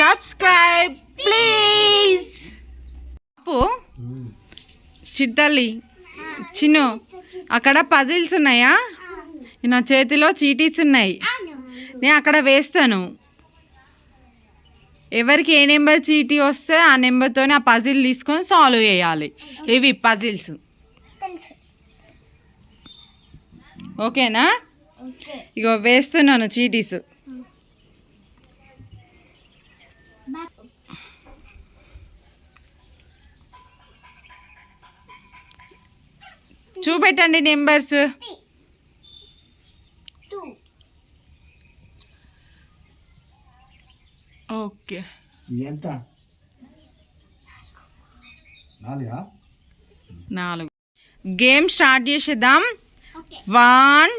Subscribe please. అప్పు చిట్టల్లి చిన్ను అక్కడ puzzles ఉన్నాయా? నా చేతిలో చీటీస్ ఉన్నాయి, నేను అక్కడ వేస్తాను. ఎవరికి ఏ నెంబర్ చీటీ వస్తే ఆ నెంబర్తో ఆ పజిల్ తీసుకొని సాల్వ్ చేయాలి. ఇవి పజిల్స్, ఓకేనా? ఇగో వేస్తున్నాను చీటీస్. చూపెట్టండి నెంబర్స్. ఓకే, ఎంత? 4. గేమ్ స్టార్ట్ చేసేద్దాం. 1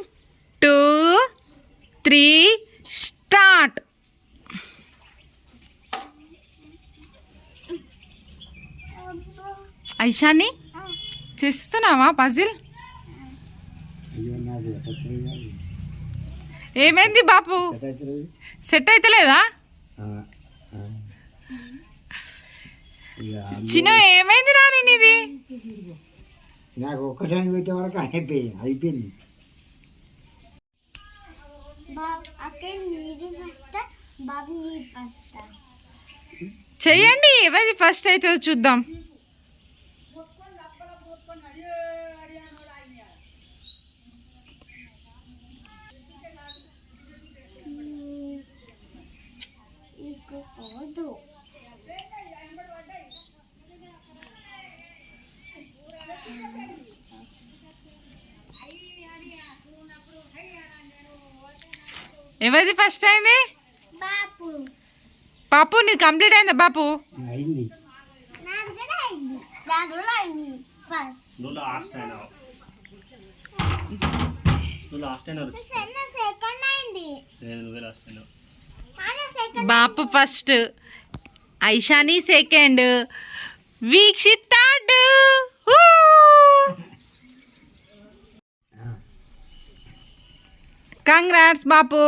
2 3 స్టార్ట్. ఐషాని చేస్తున్నావా పజిల్? ఏమైంది బాపు, సెట్ అయితలేదా? చిన్న ఏమైంది రాని నీది? నాకు ఒక్కసారి పెట్టే వరకు అయిపోయింది. చెయ్యండి, ఎవరి ఫస్ట్ అయితే చూద్దాం. ఎవరిది ఫస్ట్ అయింది? పాపు నీది కంప్లీట్ అయిందా బాపు? అయింది. Bapu first, Aishani second, Vikshit third. Congrats బాపు.